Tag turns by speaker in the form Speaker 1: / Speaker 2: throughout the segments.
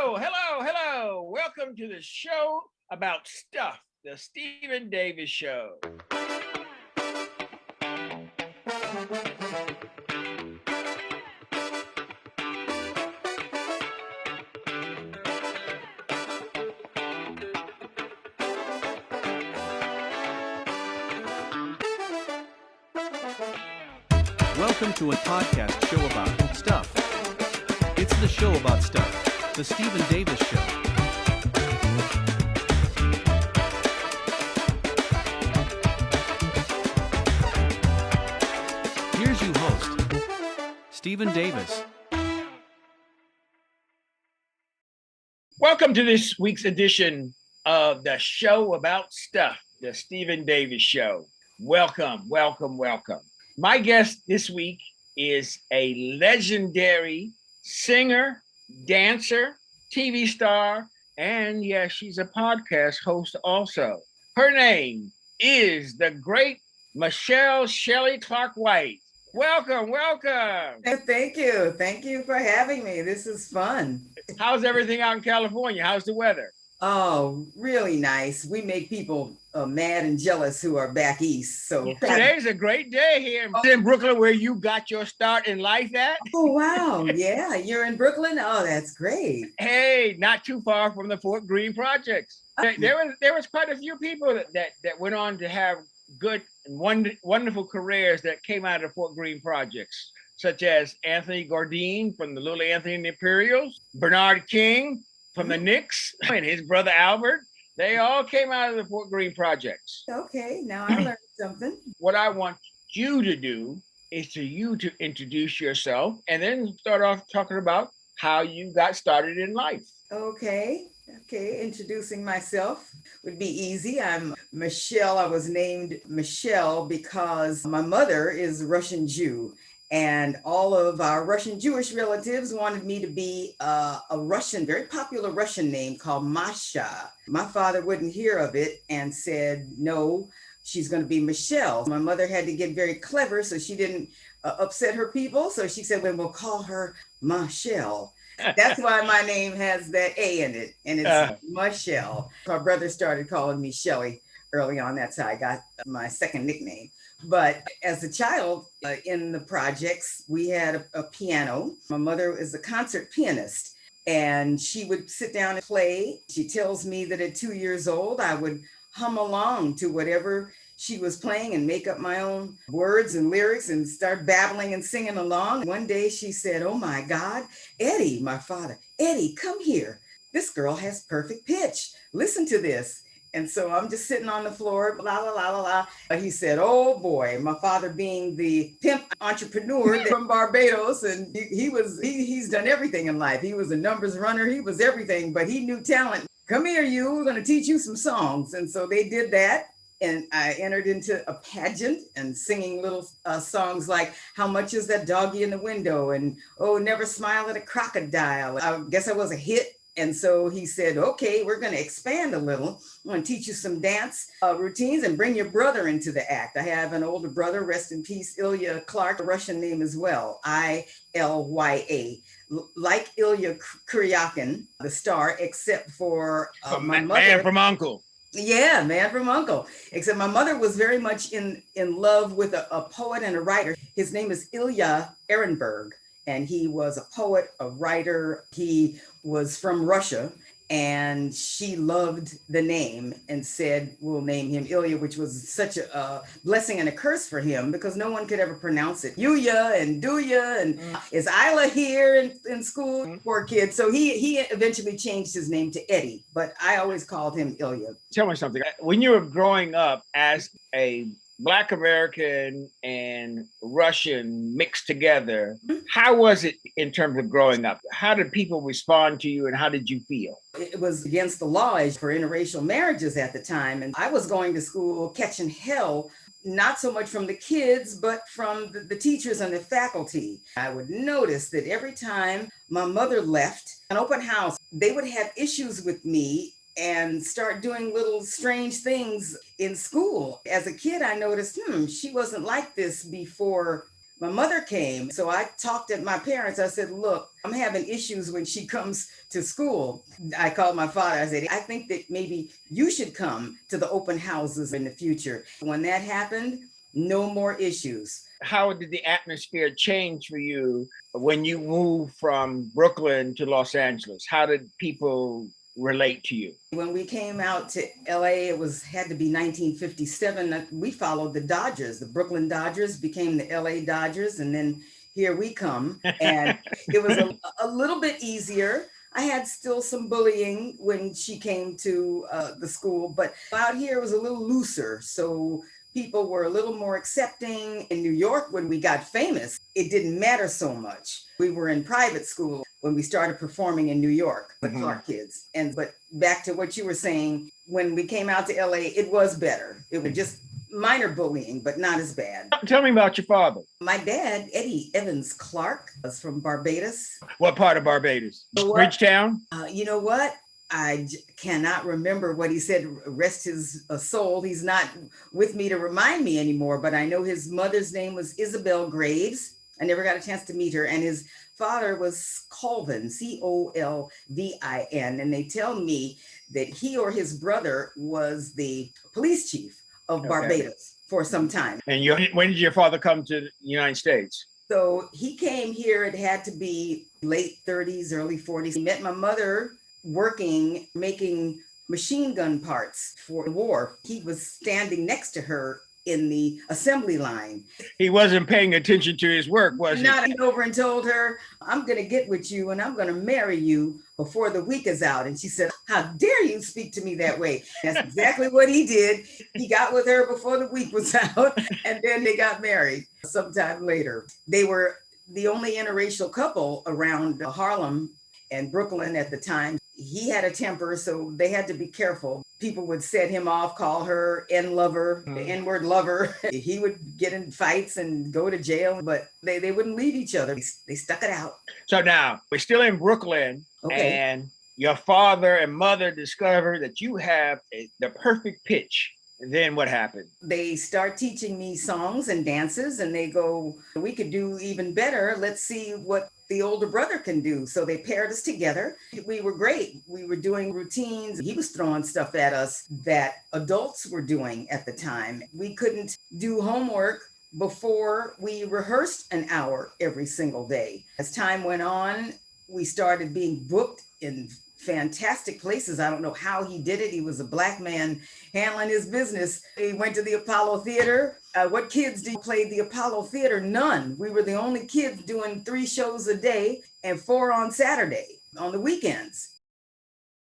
Speaker 1: Hello. Welcome to the show about stuff, the Stephen Davis Show.
Speaker 2: Welcome to a podcast show about stuff. It's the show about stuff, the Stephen Davis Show. Here's your host, Stephen Davis.
Speaker 1: Welcome to this week's edition of the show about stuff, the Stephen Davis Show. Welcome. My guest this week is a legendary singer, dancer, TV star, and yes, she's a podcast host also. Her name is the great Michelle Shelly Clark-White. Welcome.
Speaker 3: Thank you. Thank you for having me. This is fun.
Speaker 1: How's everything out in California? How's the weather?
Speaker 3: Oh, really nice. We make people mad and jealous who are back east. So
Speaker 1: today's a great day here in Brooklyn, where you got your start in life at.
Speaker 3: Oh, wow. Yeah, you're in Brooklyn? Oh, that's great.
Speaker 1: Hey, not too far from the Fort Greene projects. There was quite a few people that went on to have good and wonderful careers that came out of Fort Greene projects, such as Anthony Gordine from the Little Anthony and the Imperials, Bernard King from the Knicks, and his brother Albert. They all came out of the Fort Greene projects.
Speaker 3: Okay, now I learned something.
Speaker 1: What I want you to do is to introduce yourself and then start off talking about how you got started in life.
Speaker 3: Okay, introducing myself would be easy. I'm Michelle. I was named Michelle because my mother is Russian Jew. And all of our Russian Jewish relatives wanted me to be a Russian, very popular Russian name called Masha. My father wouldn't hear of it and said, no, she's going to be Michelle. My mother had to get very clever so she didn't upset her people. So she said, well, we'll call her Michelle. That's why my name has that A in it, and it's Michelle. My brother started calling me Shelly early on. That's how I got my second nickname. But as a child in the projects, we had a piano. My mother is a concert pianist, and she would sit down and play. She tells me that at 2 years old, I would hum along to whatever she was playing and make up my own words and lyrics and start babbling and singing along. One day she said, oh my God, Eddie, my father, Eddie, come here. This girl has perfect pitch. Listen to this. And so I'm just sitting on the floor, la, la, la, la, la. He said, oh boy, my father being the pimp entrepreneur from Barbados. And he's done everything in life. He was a numbers runner. He was everything, but he knew talent. Come here, we're going to teach you some songs. And so they did that. And I entered into a pageant and singing little songs like, how much is that doggy in the window? And, oh, never smile at a crocodile. I guess I was a hit. And so he said, okay, we're going to expand a little. I'm going to teach you some dance routines and bring your brother into the act. I have an older brother, rest in peace, Ilya Clark, a Russian name as well, Ilya. Like Ilya Kuryakin, the star, except for my mother.
Speaker 1: Man from Uncle.
Speaker 3: Yeah, man from Uncle. Except my mother was very much in love with a poet and a writer. His name is Ilya Ehrenberg. And he was a poet, a writer. He was from Russia, and she loved the name and said, we'll name him Ilya, which was such a blessing and a curse for him because no one could ever pronounce it. Yuya and Duya, and is Isla here in school? Poor kid. So he eventually changed his name to Eddie, but I always called him Ilya.
Speaker 1: Tell me something. When you were growing up as a Black American and Russian mixed together, how was it in terms of growing up? How did people respond to you and how did you feel?
Speaker 3: It was against the law for interracial marriages at the time. And I was going to school catching hell, not so much from the kids, but from the teachers and the faculty. I would notice that every time my mother left an open house, they would have issues with me and start doing little strange things in school. As a kid, I noticed, she wasn't like this before My mother came, so I talked to my parents. I said, look, I'm having issues when she comes to school. I called my father. I said, I think that maybe you should come to the open houses in the future. When that happened, no more issues.
Speaker 1: How did the atmosphere change for you when you moved from Brooklyn to Los Angeles? How did people relate to you?
Speaker 3: When we came out to LA, had to be 1957. We followed the Dodgers. The Brooklyn Dodgers became the LA Dodgers, and then here we come. And it was a little bit easier. I had still some bullying when she came to the school, but out here it was a little looser. So people were a little more accepting. In New York, when we got famous, it didn't matter so much. We were in private school when we started performing in New York, the Clark kids. But back to what you were saying, when we came out to LA, it was better. It was just minor bullying, but not as bad.
Speaker 1: Tell me about your father.
Speaker 3: My dad, Eddie Evans Clark, was from Barbados.
Speaker 1: What part of Barbados? Bridgetown?
Speaker 3: You know what? I cannot remember what he said. Rest his soul. He's not with me to remind me anymore, but I know his mother's name was Isabel Graves. I never got a chance to meet her. And his father was Colvin, Colvin. And they tell me that he or his brother was the police chief of Barbados for some time.
Speaker 1: And when did your father come to the United States?
Speaker 3: So he came here, it had to be late 30s, early 40s. He met my mother working, making machine gun parts for the war. He was standing next to her in the assembly line.
Speaker 1: He wasn't paying attention to his work, was he?
Speaker 3: Nodding over and told her, I'm going to get with you and I'm going to marry you before the week is out. And she said, how dare you speak to me that way? That's exactly what he did. He got with her before the week was out, and then they got married sometime later. They were the only interracial couple around Harlem and Brooklyn at the time. He had a temper, so they had to be careful. People would set him off, call her N-lover, the N-word lover. He would get in fights and go to jail, but they wouldn't leave each other. They stuck it out.
Speaker 1: So now we're still in Brooklyn, and your father and mother discover that you have the perfect pitch. And then what happened?
Speaker 3: They start teaching me songs and dances, and they go, we could do even better. Let's see what the older brother can do. So they paired us together. We were great. We were doing routines. He was throwing stuff at us that adults were doing at the time. We couldn't do homework before we rehearsed an hour every single day. As time went on, we started being booked in fantastic places. I don't know how he did it. He was a Black man handling his business. He went to the Apollo Theater. What kids do play the Apollo Theater? None. We were the only kids doing 3 shows a day and 4 on Saturday on the weekends.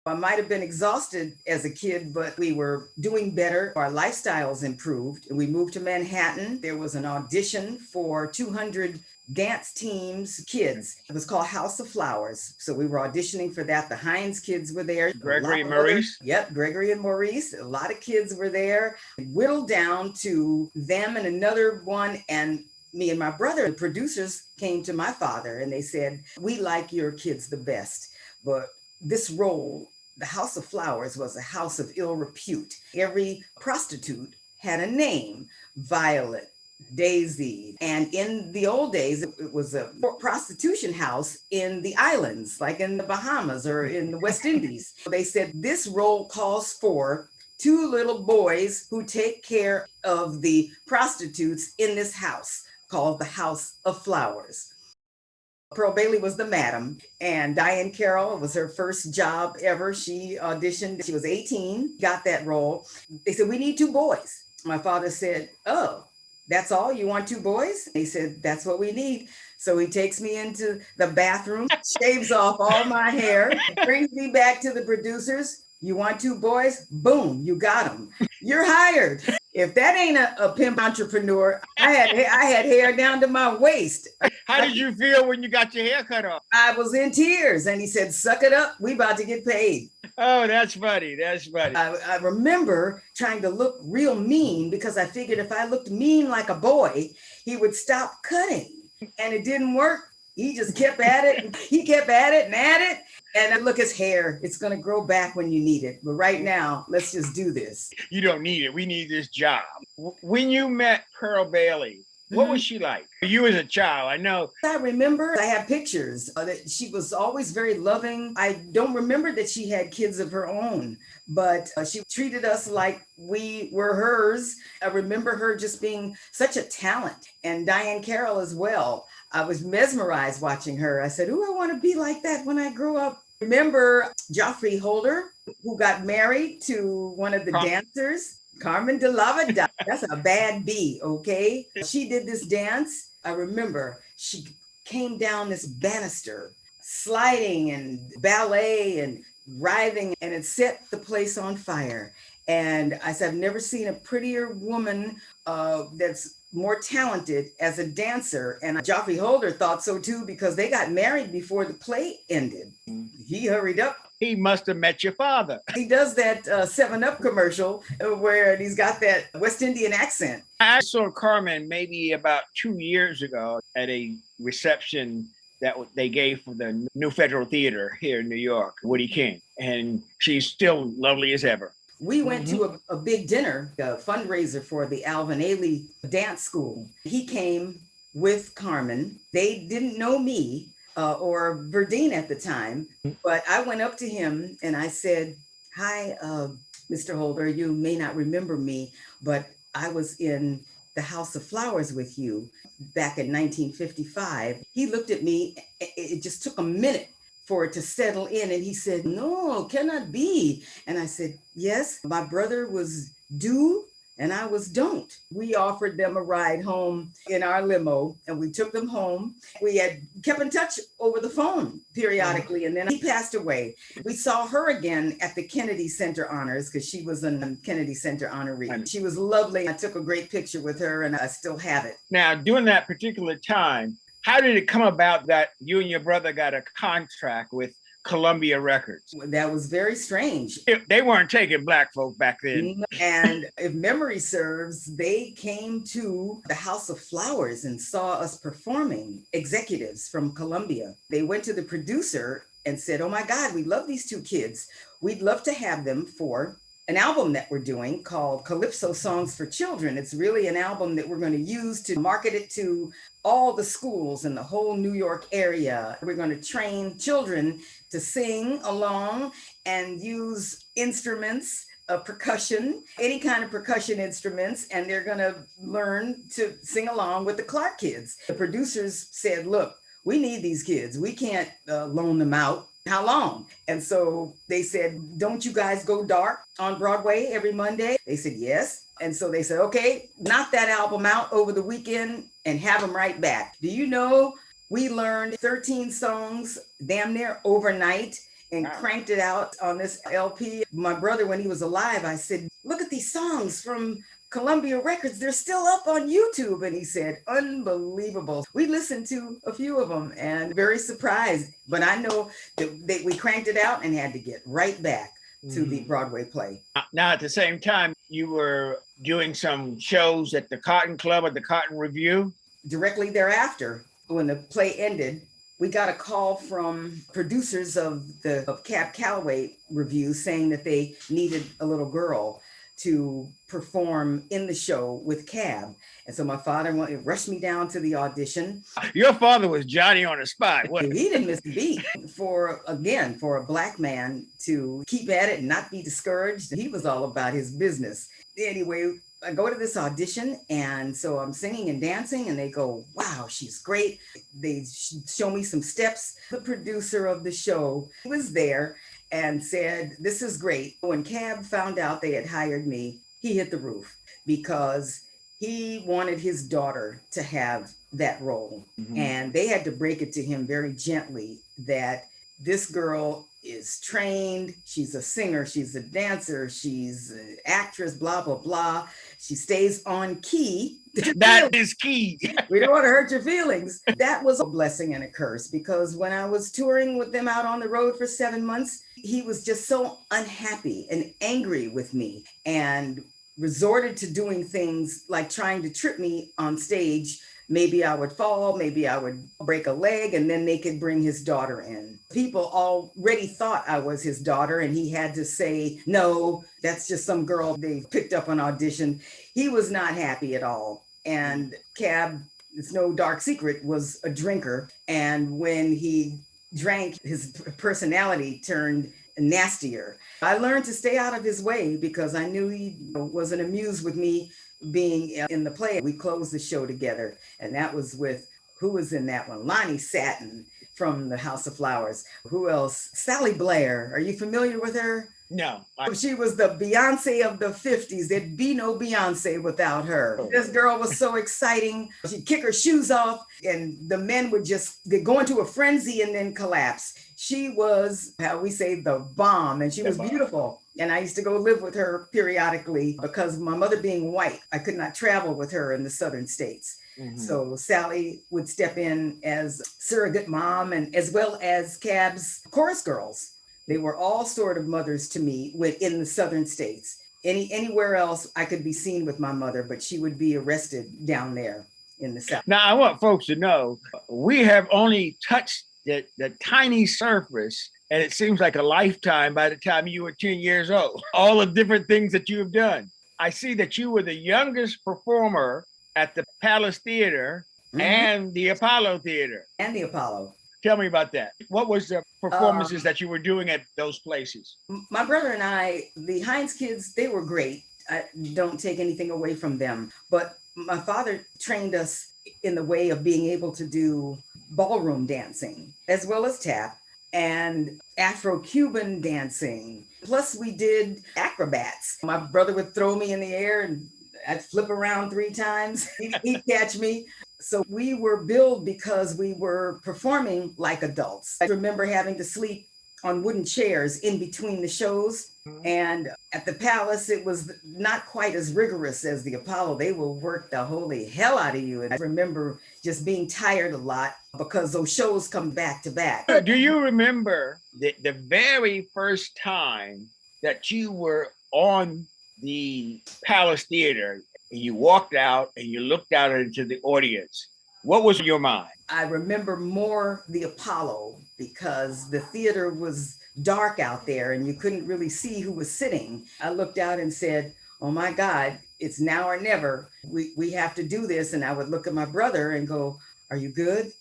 Speaker 3: I might have been exhausted as a kid, but we were doing better. Our lifestyles improved. We moved to Manhattan. There was an audition for 200 dance teams, kids. It was called House of Flowers. So we were auditioning for that. The Hines kids were there.
Speaker 1: Gregory and Maurice?
Speaker 3: Yep, Gregory and Maurice. A lot of kids were there. We whittled down to them and another one, and me and my brother, the producers, came to my father and they said, we like your kids the best, but this role, the House of Flowers, was a house of ill repute. Every prostitute had a name: Violet, Daisy. And in the old days, it was a prostitution house in the islands, like in the Bahamas or in the West Indies. They said, this role calls for 2 little boys who take care of the prostitutes in this house called the House of Flowers. Pearl Bailey was the madam, and Diane Carroll, was her first job ever. She auditioned. She was 18, got that role. They said, we need 2 boys. My father said, oh, that's all? You want 2 boys? He said, that's what we need. So he takes me into the bathroom, shaves off all my hair, brings me back to the producers. You want 2 boys? Boom, you got them. You're hired. If that ain't a pimp entrepreneur, I had hair down to my waist.
Speaker 1: How did you feel when you got your hair cut off?
Speaker 3: I was in tears, and he said, suck it up. We about to get paid.
Speaker 1: Oh, that's funny. That's funny.
Speaker 3: I remember trying to look real mean because I figured if I looked mean like a boy, he would stop cutting. And it didn't work. He just kept at it. He kept at it and at it. And look, his hair, it's going to grow back when you need it. But right now, let's just do this.
Speaker 1: You don't need it. We need this job. When you met Pearl Bailey, What was she like? You as a child, I know.
Speaker 3: I remember I have pictures that she was always very loving. I don't remember that she had kids of her own, but she treated us like we were hers. I remember her just being such a talent, and Diane Carroll as well. I was mesmerized watching her. I said, "Ooh, I want to be like that when I grow up." Remember Joffrey Holder, who got married to one of the dancers? Carmen de Lavada. That's a bad B, okay? She did this dance. I remember she came down this banister, sliding and ballet and writhing, and it set the place on fire. And I said, I've never seen a prettier woman that's more talented as a dancer. And Joffrey Holder thought so too, because they got married before the play ended. He hurried up.
Speaker 1: He must have met your father.
Speaker 3: He does that 7-Up commercial where he's got that West Indian accent.
Speaker 1: I saw Carmen maybe about 2 years ago at a reception that they gave for the New Federal Theater here in New York, Woody King. And she's still lovely as ever.
Speaker 3: We went to a big dinner, a fundraiser for the Alvin Ailey Dance School. He came with Carmen. They didn't know me or Verdine at the time, but I went up to him and I said, "Hi, Mr. Holder, you may not remember me, but I was in the House of Flowers with you back in 1955. He looked at me. It just took a minute for it to settle in. And he said, "No, cannot be." And I said, "Yes, my brother was do and I was don't." We offered them a ride home in our limo and we took them home. We had kept in touch over the phone periodically, and then he passed away. We saw her again at the Kennedy Center Honors because she was a Kennedy Center honoree. She was lovely. I took a great picture with her and I still have it.
Speaker 1: Now, during that particular time, how did it come about that you and your brother got a contract with Columbia Records?
Speaker 3: That was very strange.
Speaker 1: They weren't taking Black folk back then.
Speaker 3: And if memory serves, they came to the House of Flowers and saw us performing, executives from Columbia. They went to the producer and said, "Oh my God, we love these two kids. We'd love to have them for an album that we're doing called Calypso Songs for Children. It's really an album that we're going to use to market it to all the schools in the whole New York area. We're going to train children to sing along and use instruments, percussion, any kind of percussion instruments, and they're going to learn to sing along with the Clark kids." The producers said, "Look, we need these kids. We can't loan them out. How long?" And so they said, "Don't you guys go dark on Broadway every Monday?" They said, "Yes." And so they said, "Okay, knock that album out over the weekend and have them right back." Do you know, we learned 13 songs damn near overnight and cranked it out on this LP. My brother, when he was alive, I said, "Look at these songs from Columbia Records. They're still up on YouTube." And he said, "Unbelievable." We listened to a few of them and very surprised. But I know that we cranked it out and had to get right back to the Broadway play.
Speaker 1: Now, at the same time, you were doing some shows at the Cotton Club or the Cotton Review.
Speaker 3: Directly thereafter, when the play ended, we got a call from producers of the Cab Calloway Review saying that they needed a little girl to perform in the show with Cab. And so my father rushed me down to the audition.
Speaker 1: Your father was Johnny on the spot.
Speaker 3: He didn't miss a beat. For a Black man to keep at it and not be discouraged, he was all about his business. Anyway, I go to this audition, and so I'm singing and dancing, and they go, "Wow, she's great." They show me some steps. The producer of the show was there and said, "This is great." When Cab found out they had hired me, he hit the roof because he wanted his daughter to have that role. And they had to break it to him very gently that this girl is trained, she's a singer, she's a dancer, she's an actress, blah, blah, blah. She stays on key.
Speaker 1: That is key.
Speaker 3: We don't want to hurt your feelings. That was a blessing and a curse, because when I was touring with them out on the road for 7 months, he was just so unhappy and angry with me and resorted to doing things like trying to trip me on stage. Maybe I would fall, maybe I would break a leg, and then they could bring his daughter in. People already thought I was his daughter, and he had to say, "No, that's just some girl they picked up on audition." He was not happy at all. And Cab, it's no dark secret, was a drinker. And when he drank, his personality turned nastier. I learned to stay out of his way because I knew he wasn't amused with me being in the play. We closed the show together, and that was with, who was in that one? Lonnie Satin from the House of Flowers. Who else? Sally Blair. Are you familiar with her?
Speaker 1: No.
Speaker 3: She was the Beyonce of the 50s. There'd be no Beyonce without her. This girl was so exciting. She'd kick her shoes off, and the men would just go into a frenzy and then collapse. She was, how we say, the bomb, and she was beautiful. And I used to go live with her periodically because my mother being white, I could not travel with her in the southern states. Mm-hmm. So Sally would step in as surrogate mom, and as well as Cab's chorus girls. They were all sort of mothers to me within the southern states. Anywhere else I could be seen with my mother, but she would be arrested down there in the South.
Speaker 1: Now, I want folks to know, we have only touched the tiny surface, and it seems like a lifetime by the time you were 10 years old. All the different things that you have done. I see that you were the youngest performer at the Palace Theater and the Apollo Theater.
Speaker 3: And the Apollo.
Speaker 1: Tell me about that. What was the performances that you were doing at those places?
Speaker 3: My brother and I, the Hines kids, they were great. I don't take anything away from them. But my father trained us in the way of being able to do ballroom dancing, as well as tap and Afro-Cuban dancing. Plus we did acrobats. My brother would throw me in the air and I'd flip around 3 times. He'd catch me. So we were billed because we were performing like adults. I remember having to sleep on wooden chairs in between the shows. And at the Palace, it was not quite as rigorous as the Apollo. They will work the holy hell out of you. And I remember just being tired a lot because those shows come back to back.
Speaker 1: Do you remember the very first time that you were on the Palace Theater? You walked out and you looked out into the audience. What was in your mind?
Speaker 3: I remember more the Apollo because the theater was dark out there and you couldn't really see who was sitting. I looked out and said, oh my God, it's now or never. We have to do this. And I would look at my brother and go, are you good?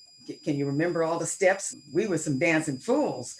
Speaker 3: Can you remember all the steps? We were some dancing fools.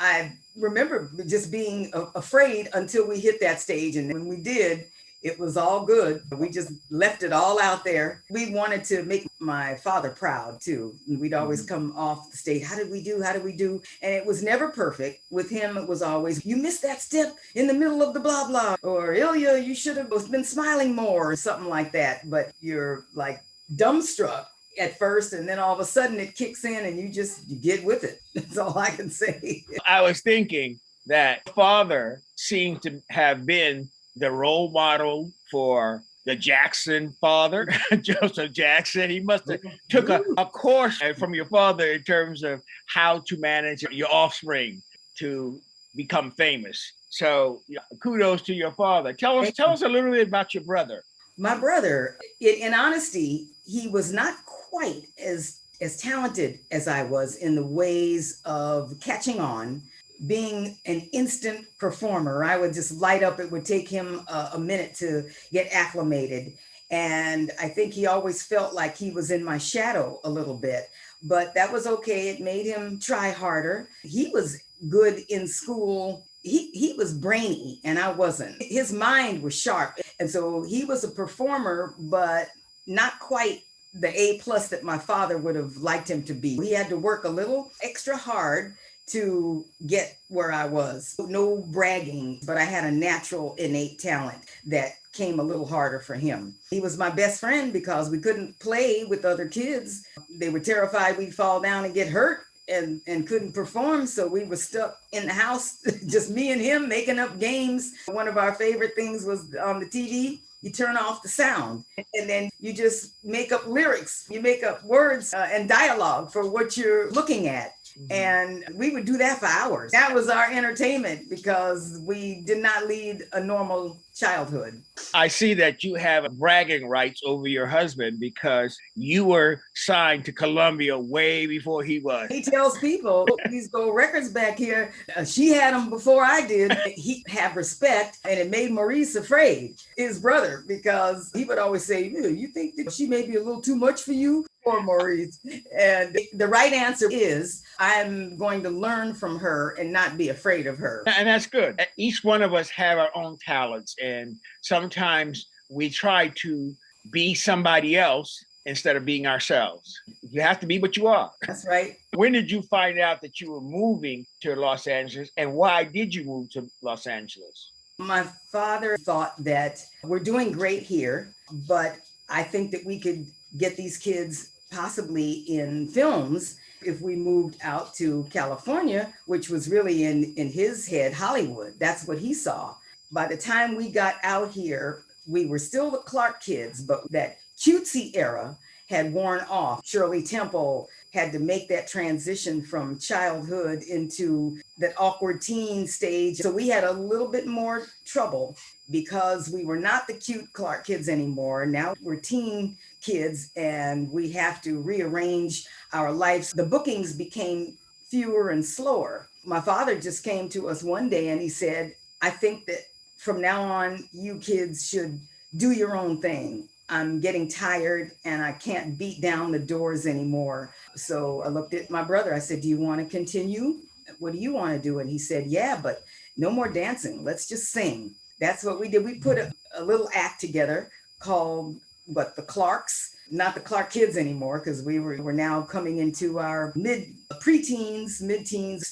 Speaker 3: I remember just being afraid until we hit that stage. And when we did, it was all good. We just left it all out there. We wanted to make my father proud too. We'd always come off the stage. How did we do? How did we do? And it was never perfect. With him, it was always, you missed that step in the middle of the blah, blah. Or Ilya, you should have been smiling more or something like that. But you're like dumbstruck at first. And then all of a sudden it kicks in and you get with it. That's all I can say.
Speaker 1: I was thinking that father seemed to have been the role model for the Jackson father, Joseph Jackson. He must have took a course from your father in terms of how to manage your offspring to become famous. So kudos to your father. Tell us a little bit about your brother.
Speaker 3: My brother, in honesty, he was not quite as talented as I was in the ways of catching on. Being an instant performer, I would just light up. It would take him a minute to get acclimated. And I think he always felt like he was in my shadow a little bit, but that was okay. It made him try harder. He was good in school. He was brainy and I wasn't. His mind was sharp. And so he was a performer, but not quite the A+ that my father would have liked him to be. He had to work a little extra hard to get where I was. No bragging, but I had a natural innate talent that came a little harder for him. He was my best friend because we couldn't play with other kids. They were terrified we'd fall down and get hurt and couldn't perform. So we were stuck in the house, just me and him making up games. One of our favorite things was on the TV, you turn off the sound and then you just make up lyrics. You make up words and dialogue for what you're looking at. And we would do that for hours. That was our entertainment because we did not lead a normal childhood.
Speaker 1: I see that you have bragging rights over your husband because you were signed to Columbia way before he was.
Speaker 3: He tells people, these gold records back here, she had them before I did. He had respect, and it made Maurice afraid, his brother, because he would always say, you think that she may be a little too much for you? Poor Maurice. And the right answer is, I'm going to learn from her and not be afraid of her.
Speaker 1: And that's good. Each one of us have our own talents, and sometimes we try to be somebody else instead of being ourselves. You have to be what you are.
Speaker 3: That's right.
Speaker 1: When did you find out that you were moving to Los Angeles, and why did you move to Los Angeles?
Speaker 3: My father thought that we're doing great here, but I think that we could get these kids possibly in films if we moved out to California, which was really in his head, Hollywood. That's what he saw. By the time we got out here, we were still the Clark kids, but that cutesy era had worn off. Shirley Temple had to make that transition from childhood into that awkward teen stage. So we had a little bit more trouble because we were not the cute Clark kids anymore. Now we're teen kids and we have to rearrange our lives. The bookings became fewer and slower. My father just came to us one day and he said, I think that from now on, you kids should do your own thing. I'm getting tired and I can't beat down the doors anymore. So I looked at my brother. I said, do you want to continue? What do you want to do? And he said, yeah, but no more dancing. Let's just sing. That's what we did. We put a little act together called the Clarks, not the Clark kids anymore, because we're now coming into our mid-teens.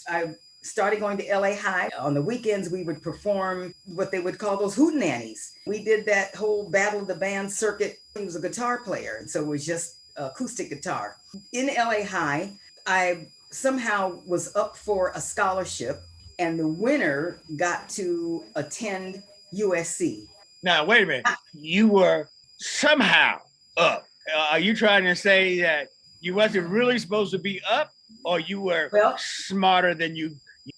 Speaker 3: I started going to LA High. On the weekends, we would perform what they would call those hootenannies. We did that whole Battle of the Band circuit. He was a guitar player, and so it was just acoustic guitar. In LA High, I somehow was up for a scholarship, and the winner got to attend USC.
Speaker 1: Now, wait a minute. You were somehow up. Are you trying to say that you wasn't really supposed to be up, or you were smarter than you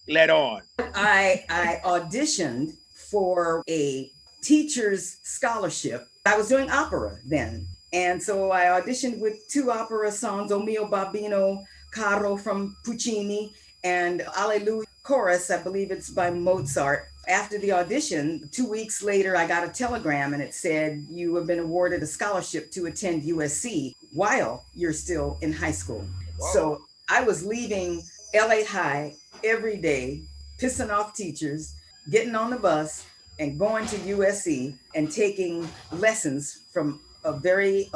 Speaker 1: let on?
Speaker 3: I auditioned for a teacher's scholarship. I was doing opera then. And so I auditioned with 2 opera songs, O mio Babbino Caro from Puccini and Alleluia Chorus, I believe it's by Mozart. After the audition, 2 weeks later, I got a telegram and it said, you have been awarded a scholarship to attend USC while you're still in high school. Wow. So I was leaving LA High every day, pissing off teachers, getting on the bus and going to USC and taking lessons from a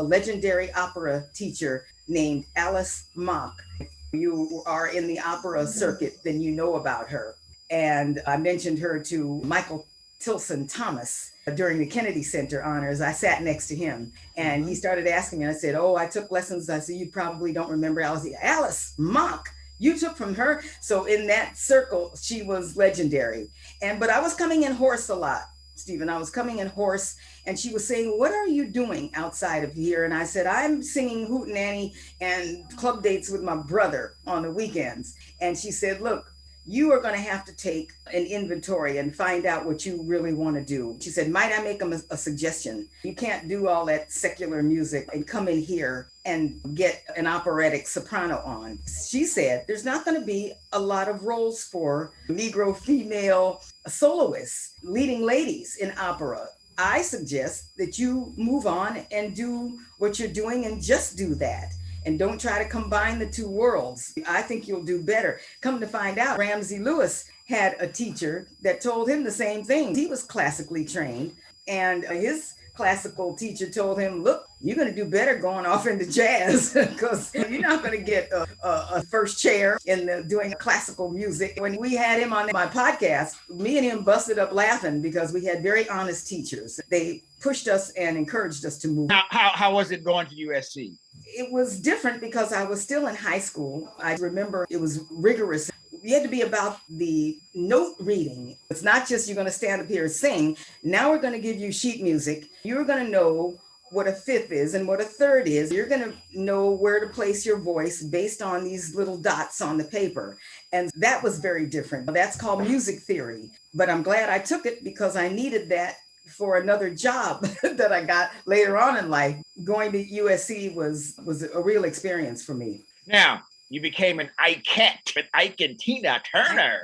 Speaker 3: legendary opera teacher named Alice Mock. If you are in the opera circuit, then you know about her. And I mentioned her to Michael Tilson Thomas during the Kennedy Center honors. I sat next to him and he started asking me, and I said, oh, I took lessons. I said, you probably don't remember Alice Mock. You took from her. So in that circle, she was legendary. But I was coming in hoarse a lot, Stephen. I was coming in hoarse, and she was saying, what are you doing outside of here? And I said, I'm singing hootenanny and club dates with my brother on the weekends. And she said, look, you are going to have to take an inventory and find out what you really want to do. She said, might I make them a suggestion? You can't do all that secular music and come in here and get an operatic soprano on. She said, there's not going to be a lot of roles for Negro female soloists, leading ladies in opera. I suggest that you move on and do what you're doing and just do that. And don't try to combine the 2 worlds. I think you'll do better. Come to find out, Ramsey Lewis had a teacher that told him the same thing. He was classically trained, and his classical teacher told him, look, you're going to do better going off into jazz because you're not going to get a first chair in doing classical music. When we had him on my podcast, me and him busted up laughing because we had very honest teachers. They pushed us and encouraged us to move.
Speaker 1: How was it going to USC?
Speaker 3: It was different because I was still in high school. I remember it was rigorous. You had to be about the note reading. It's not just you're going to stand up here and sing. Now we're going to give you sheet music. You're going to know what a fifth is and what a third is. You're going to know where to place your voice based on these little dots on the paper. And that was very different. That's called music theory. But I'm glad I took it because I needed that for another job that I got later on in life. Going to USC was a real experience for me.
Speaker 1: Now, you became an Ikette with Ike and Tina Turner.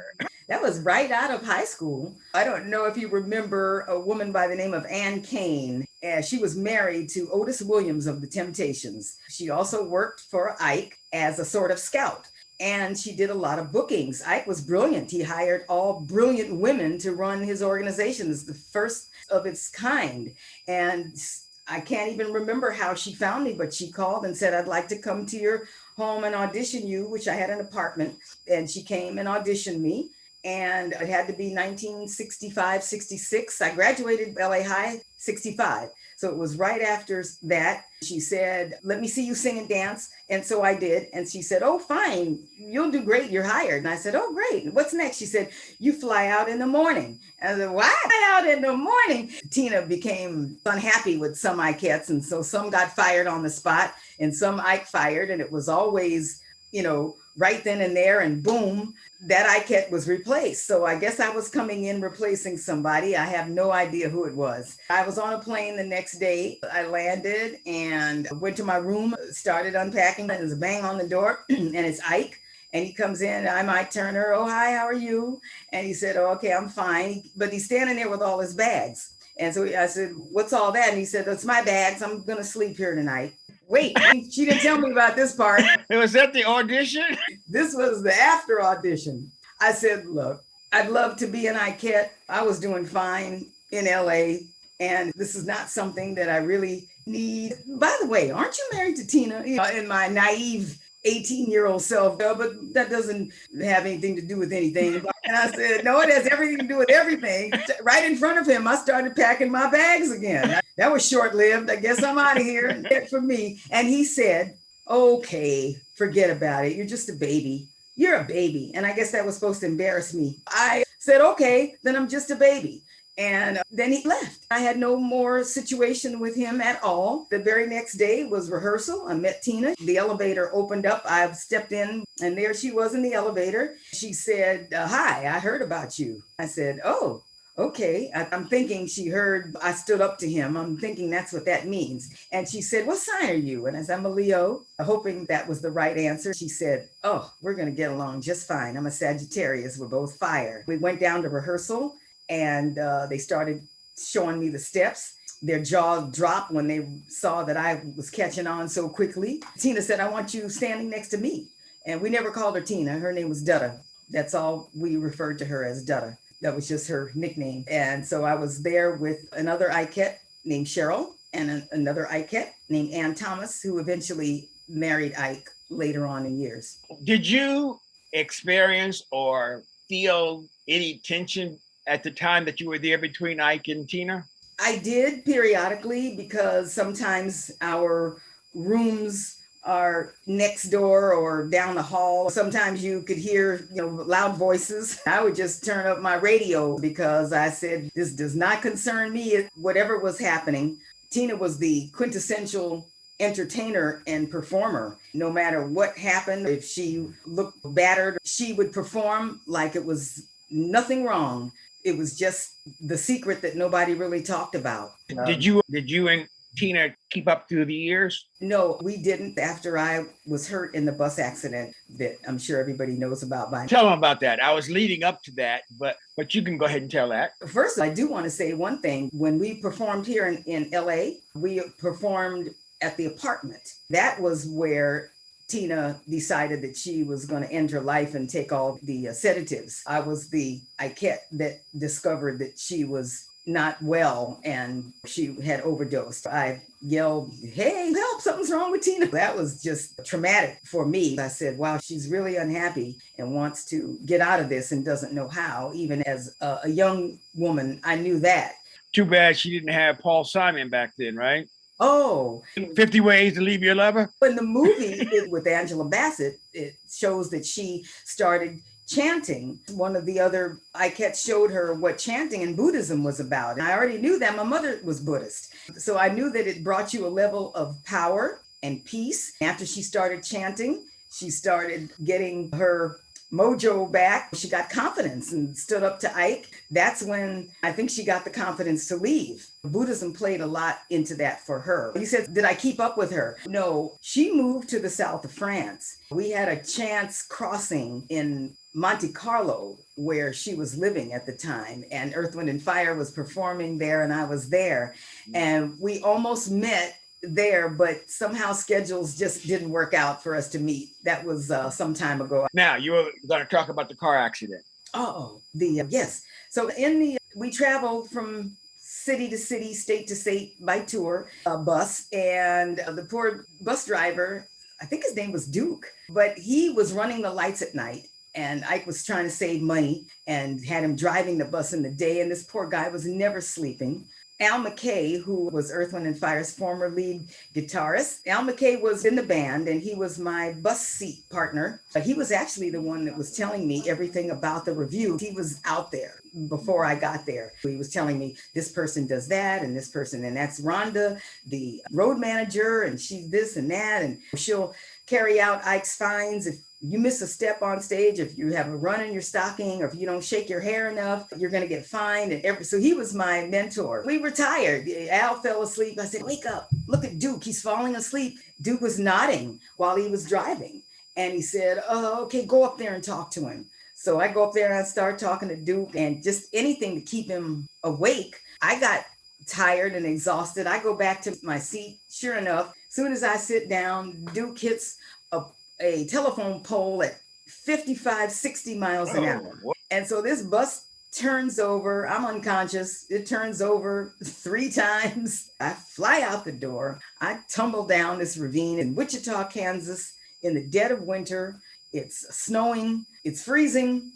Speaker 3: That was right out of high school. I don't know if you remember a woman by the name of Ann Kane. She was married to Otis Williams of the Temptations. She also worked for Ike as a sort of scout. And she did a lot of bookings. Ike was brilliant. He hired all brilliant women to run his organization. It's the first of its kind. And I can't even remember how she found me, but she called and said, I'd like to come to your home and audition you, which I had an apartment. And she came and auditioned me. And it had to be 1965, 66. I graduated LA High 65. So it was right after that. She said, let me see you sing and dance. And so I did. And she said, oh, fine, you'll do great. You're hired. And I said, oh, great. What's next? She said, you fly out in the morning. And I said, why fly out in the morning? Tina became unhappy with some Ikettes. And so some got fired on the spot and some Ike fired. And it was always, right then and there, and boom, that Ikette was replaced. So I guess I was coming in replacing somebody. I have no idea who it was. I was on a plane the next day. I landed and went to my room, started unpacking, and there's a bang on the door, and it's Ike. And he comes in, I'm Ike Turner. Oh, hi, how are you? And he said, oh, okay, I'm fine. But he's standing there with all his bags. And so I said, what's all that? And he said, that's my bags. I'm going to sleep here tonight. Wait, she didn't tell me about this part.
Speaker 1: Was that the audition?
Speaker 3: This was the after audition. I said, look, I'd love to be an Ikette. I was doing fine in LA, and this is not something that I really need. By the way, aren't you married to Tina? In my naive 18-year-old self, but that doesn't have anything to do with anything. And I said, no, it has everything to do with everything. Right in front of him, I started packing my bags again. That was short-lived. I guess I'm out of here. That's for me. And he said, okay, forget about it. You're just a baby. You're a baby. And I guess that was supposed to embarrass me. I said, okay, then I'm just a baby. And then he left. I had no more situation with him at all. The very next day was rehearsal. I met Tina. The elevator opened up. I stepped in, and there she was in the elevator. She said, hi, I heard about you. I said, oh, okay. I'm thinking she heard I stood up to him. I'm thinking that's what that means. And she said, what sign are you? And I said, I'm a Leo, hoping that was the right answer. She said, oh, we're going to get along just fine. I'm a Sagittarius. We're both fire. We went down to rehearsal. And they started showing me the steps. Their jaws dropped when they saw that I was catching on so quickly. Tina said, I want you standing next to me. And we never called her Tina. Her name was Dutta. That's all we referred to her as, Dutta. That was just her nickname. And so I was there with another Ikette named Cheryl and another Ikette named Ann Thomas, who eventually married Ike later on in years.
Speaker 1: Did you experience or feel any tension at the time that you were there between Ike and Tina?
Speaker 3: I did periodically, because sometimes our rooms are next door or down the hall. Sometimes you could hear, loud voices. I would just turn up my radio because I said, this does not concern me. Whatever was happening, Tina was the quintessential entertainer and performer. No matter what happened, if she looked battered, she would perform like it was nothing wrong. It was just the secret that nobody really talked about.
Speaker 1: Did you and Tina keep up through the years?
Speaker 3: No, we didn't. After I was hurt in the bus accident that I'm sure everybody knows about by now.
Speaker 1: Tell them about that. I was leading up to that, but you can go ahead and tell that.
Speaker 3: First, I do want to say one thing. When we performed here in LA, we performed at the apartment. That was where Tina decided that she was going to end her life and take all the sedatives. I was the Ikette that discovered that she was not well and she had overdosed. I yelled, hey, help, something's wrong with Tina. That was just traumatic for me. I said, wow, she's really unhappy and wants to get out of this and doesn't know how. Even as a young woman, I knew that.
Speaker 1: Too bad she didn't have Paul Simon back then, right?
Speaker 3: Oh,
Speaker 1: 50 Ways to Leave Your Lover.
Speaker 3: In the movie with Angela Bassett, it shows that she started chanting. One of the other Ikettes showed her what chanting in Buddhism was about. And I already knew that. My mother was Buddhist. So I knew that it brought you a level of power and peace. After she started chanting, she started getting her mojo back. She got confidence and stood up to Ike. That's when I think she got the confidence to leave. Buddhism played a lot into that for her. You said, did I keep up with her? No, she moved to the south of France. We had a chance crossing in Monte Carlo, where she was living at the time, and Earth, Wind, and Fire was performing there, and I was there. And we almost met there, but somehow schedules just didn't work out for us to meet. That was some time ago.
Speaker 1: Now, you were going to talk about the car accident.
Speaker 3: Oh, yes. So we traveled from city to city, state to state by tour, bus, and the poor bus driver, I think his name was Duke, but he was running the lights at night. And Ike was trying to save money and had him driving the bus in the day. And this poor guy was never sleeping. Al McKay, who was Earth, Wind, and Fire's former lead guitarist. Al McKay was in the band, and he was my bus seat partner. But he was actually the one that was telling me everything about the review. He was out there before I got there. He was telling me this person does that, and this person, and that's Rhonda, the road manager, and she's this and that, and she'll carry out Ike's fines if you miss a step on stage, if you have a run in your stocking, or if you don't shake your hair enough, you're going to get fined. And so he was my mentor. We were tired. Al fell asleep. I said, wake up, look at Duke. He's falling asleep. Duke was nodding while he was driving. And he said, oh, okay, go up there and talk to him. So I go up there and I start talking to Duke, and just anything to keep him awake. I got tired and exhausted. I go back to my seat. Sure enough, as soon as I sit down, Duke hits a telephone pole at 55, 60 miles an hour. And so this bus turns over. I'm unconscious. It turns over 3 times. I fly out the door. I tumble down this ravine in Wichita, Kansas, in the dead of winter. It's snowing. It's freezing.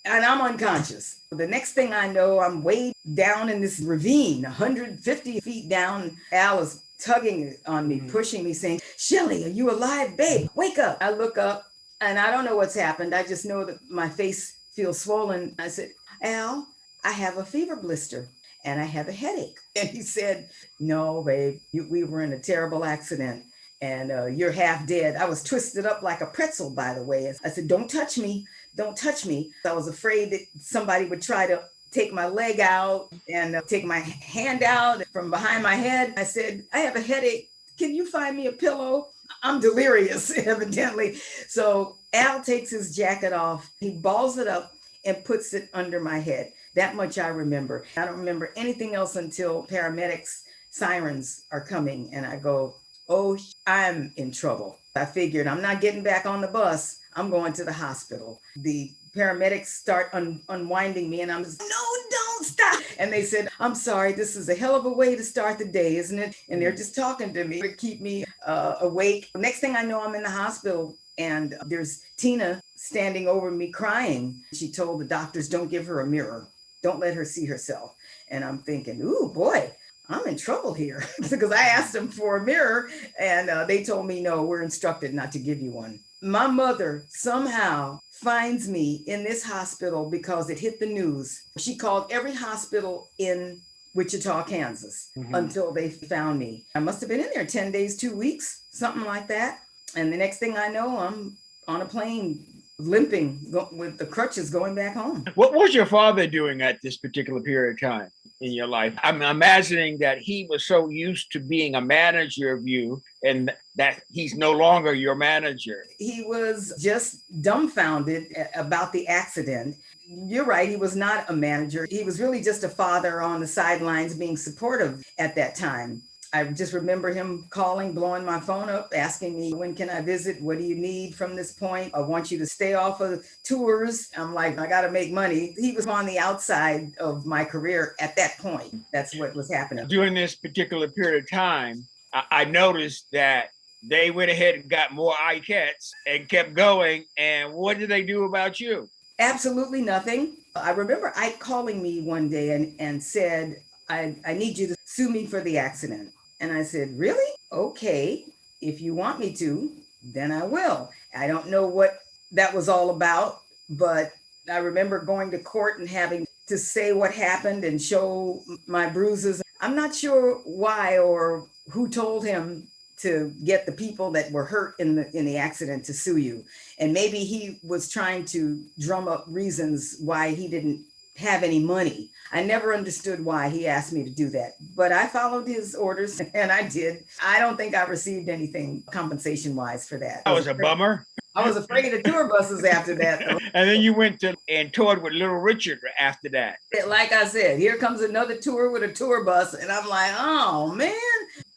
Speaker 3: And I'm unconscious. The next thing I know, I'm way down in this ravine, 150 feet down. Al is tugging on me, pushing me, saying, Shelly, are you alive, babe? Wake up. I look up and I don't know what's happened. I just know that my face feels swollen. I said, Al, I have a fever blister and I have a headache. And he said, no, babe, we were in a terrible accident and you're half dead. I was twisted up like a pretzel, by the way. I said, don't touch me. Don't touch me. I was afraid that somebody would try to take my leg out and take my hand out from behind my head. I said, I have a headache. Can you find me a pillow? I'm delirious, evidently. So Al takes his jacket off. He balls it up and puts it under my head. That much I remember. I don't remember anything else until paramedics' sirens are coming. And I go, oh, I'm in trouble. I figured I'm not getting back on the bus. I'm going to the hospital. The paramedics start unwinding me and I'm just, no, don't stop. And they said, I'm sorry, this is a hell of a way to start the day, isn't it? And they're just talking to me to keep me awake. Next thing I know, I'm in the hospital and there's Tina standing over me crying. She told the doctors, don't give her a mirror. Don't let her see herself. And I'm thinking, ooh, boy, I'm in trouble here because I asked them for a mirror and they told me, no, we're instructed not to give you one. My mother somehow finds me in this hospital because it hit the news. She called every hospital in Wichita, Kansas, until they found me. I must have been in there 10 days, 2 weeks, something like that. And the next thing I know, I'm on a plane limping with the crutches going back home.
Speaker 1: What was your father doing at this particular period of time in your life? I'm imagining that he was so used to being a manager of you and that he's no longer your manager.
Speaker 3: He was just dumbfounded about the accident. You're right, he was not a manager. He was really just a father on the sidelines being supportive at that time. I just remember him calling, blowing my phone up, asking me, when can I visit? What do you need from this point? I want you to stay off of tours. I'm like, I got to make money. He was on the outside of my career at that point. That's what was happening.
Speaker 1: During this particular period of time, I noticed that they went ahead and got more Ikettes and kept going. And what did they do about you?
Speaker 3: Absolutely nothing. I remember Ike calling me one day and said, I need you to sue me for the accident. And I said, really? Okay, if you want me to, then I will. I don't know what that was all about, but I remember going to court and having to say what happened and show my bruises. I'm not sure why or who told him to get the people that were hurt in the accident to sue you. And maybe he was trying to drum up reasons why he didn't have any money. I never understood why he asked me to do that, but I followed his orders and I did. I don't think I received anything compensation wise for that.
Speaker 1: That was a bummer.
Speaker 3: I was afraid of tour buses after that, though.
Speaker 1: And then you went to and toured with Little Richard after that.
Speaker 3: Like I said, here comes another tour with a tour bus. And I'm like, oh man,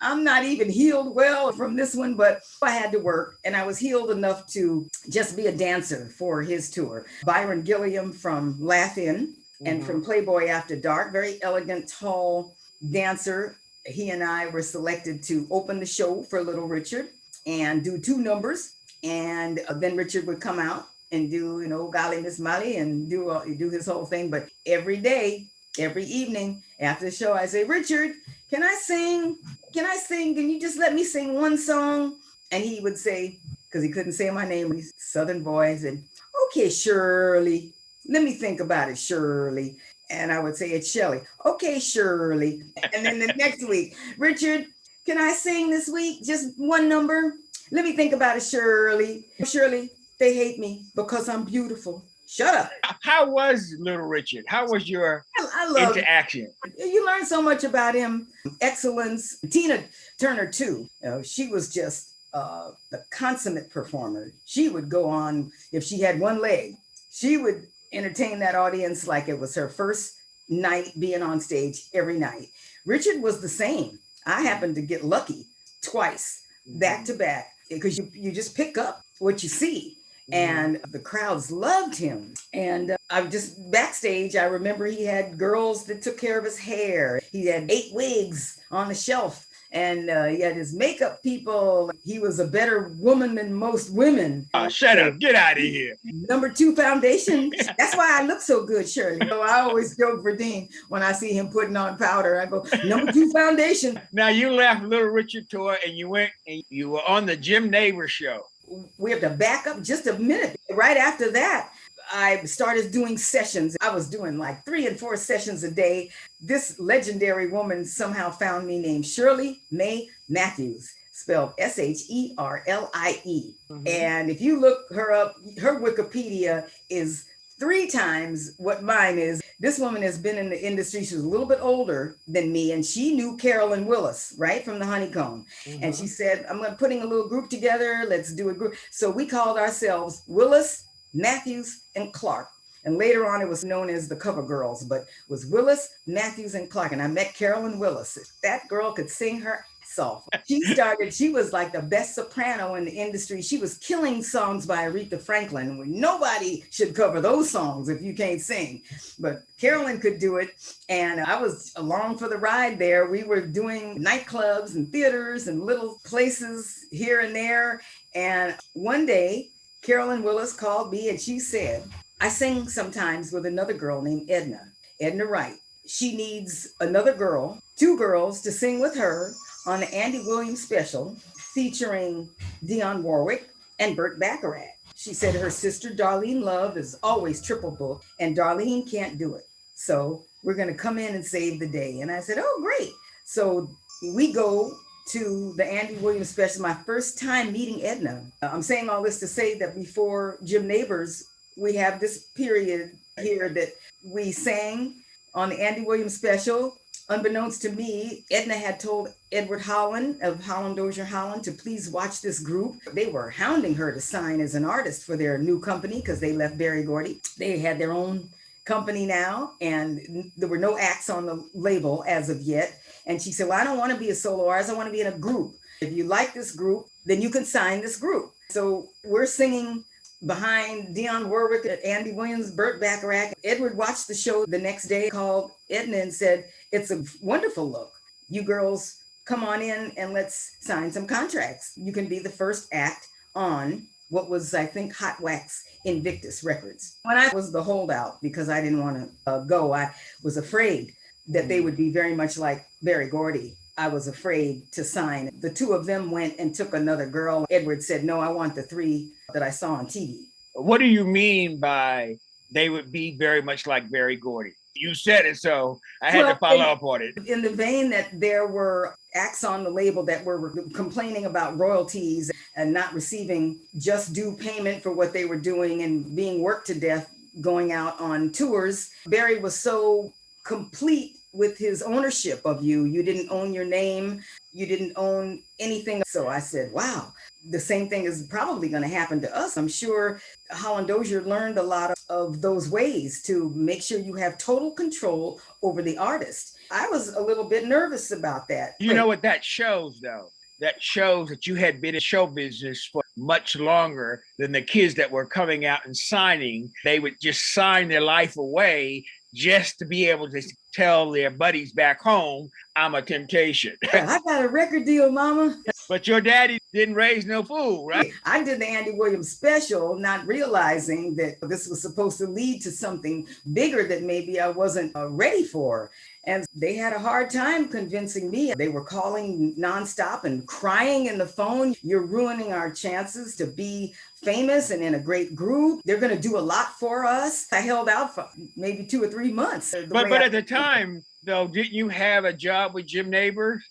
Speaker 3: I'm not even healed well from this one, but I had to work and I was healed enough to just be a dancer for his tour. Byron Gilliam from Laugh In and from Playboy After Dark, very elegant, tall dancer. He and I were selected to open the show for Little Richard and do 2 numbers. And then Richard would come out and do, Golly Miss Molly and do his whole thing. But every day, every evening after the show, I say, Richard, can I sing? Can you just let me sing one song? And he would say, because he couldn't say my name, he's Southern boy, he said, okay, Shirley, let me think about it, Shirley. And I would say, it's Shelly. Okay, Shirley. And then the next week, Richard, can I sing this week? Just one number? Let me think about it, Shirley. Shirley, they hate me because I'm beautiful. Shut up.
Speaker 1: How was Little Richard? How was your
Speaker 3: I love
Speaker 1: interaction?
Speaker 3: You learn so much about him. Excellence. Tina Turner, too. She was just the consummate performer. She would go on, if she had one leg, she would entertain that audience like it was her first night being on stage every night. Richard was the same. I happened to get lucky twice, back to back, because you just pick up what you see. And the crowds loved him. And I just backstage, I remember he had girls that took care of his hair. He had 8 wigs on the shelf. And he had his makeup people. He was a better woman than most women.
Speaker 1: Oh, shut up. Get out of here.
Speaker 3: Number 2 foundation. That's why I look so good, Shirley. So I always joke for Dean when I see him putting on powder. I go, number 2 foundation.
Speaker 1: Now you left Little Richard tour and you went and you were on the Jim Neighbors show.
Speaker 3: We have to back up just a minute. Right after that, I started doing sessions. I was doing like 3 and 4 sessions a day. This legendary woman somehow found me named Shirley Mae Matthews, spelled Sherlie. And if you look her up, her Wikipedia is 3 times what mine is. This woman has been in the industry. She was a little bit older than me, and she knew Carolyn Willis, right, from the Honeycomb. And she said, I'm putting a little group together. Let's do a group. So we called ourselves Willis, Matthews, and Clark. And later on, it was known as the Cover Girls, but it was Willis, Matthews, and Clark. And I met Carolyn Willis. That girl could sing her ass off. She was like the best soprano in the industry. She was killing songs by Aretha Franklin. Nobody should cover those songs if you can't sing. But Carolyn could do it. And I was along for the ride there. We were doing nightclubs and theaters and little places here and there. And one day, Carolyn Willis called me and she said, I sing sometimes with another girl named Edna Wright. She needs another girl, 2 girls to sing with her on the Andy Williams special featuring Dionne Warwick and Burt Bacharach. She said her sister Darlene Love is always triple booked and Darlene can't do it. So we're going to come in and save the day. And I said, oh, great. So we go to the Andy Williams special, my first time meeting Edna. I'm saying all this to say that before Jim Neighbors, we have this period here that we sang on the Andy Williams special. Unbeknownst to me, Edna had told Edward Holland of Holland Dozier Holland to please watch this group. They were hounding her to sign as an artist for their new company because they left Berry Gordy. They had their own company now, and there were no acts on the label as of yet. And she said, well, I don't want to be a solo artist. I want to be in a group. If you like this group, then you can sign this group. So we're singing behind Dionne Warwick, Andy Williams, Burt Bacharach. Edward watched the show the next day, called Edna and said, it's a wonderful look. You girls come on in and let's sign some contracts. You can be the first act on what was, I think, Hot Wax Invictus Records. When I was the holdout, because I didn't want to go, I was afraid that they would be very much like Berry Gordy. I was afraid to sign. The 2 of them went and took another girl. Edward said, no, I want the 3 that I saw on TV.
Speaker 1: What do you mean by they would be very much like Berry Gordy? You said it, so I had to follow up on it.
Speaker 3: In the vein that there were acts on the label that were complaining about royalties and not receiving just due payment for what they were doing and being worked to death going out on tours. Barry was so complete with his ownership of you. You didn't own your name. You didn't own anything. So I said, wow, the same thing is probably going to happen to us. I'm sure Holland Dozier learned a lot of those ways to make sure you have total control over the artist. I was a little bit nervous about that.
Speaker 1: You know what that shows, though? That shows that you had been in show business for much longer than the kids that were coming out and signing. They would just sign their life away just to be able to tell their buddies back home, I'm a temptation.
Speaker 3: I got a record deal, mama.
Speaker 1: But your daddy didn't raise no fool, right?
Speaker 3: I did the Andy Williams special, not realizing that this was supposed to lead to something bigger that maybe I wasn't ready for. And they had a hard time convincing me. They were calling nonstop and crying in the phone. You're ruining our chances to be famous and in a great group. They're going to do a lot for us. I held out for maybe 2 or 3 months.
Speaker 1: But at the time, though, didn't you have a job with Jim Neighbors?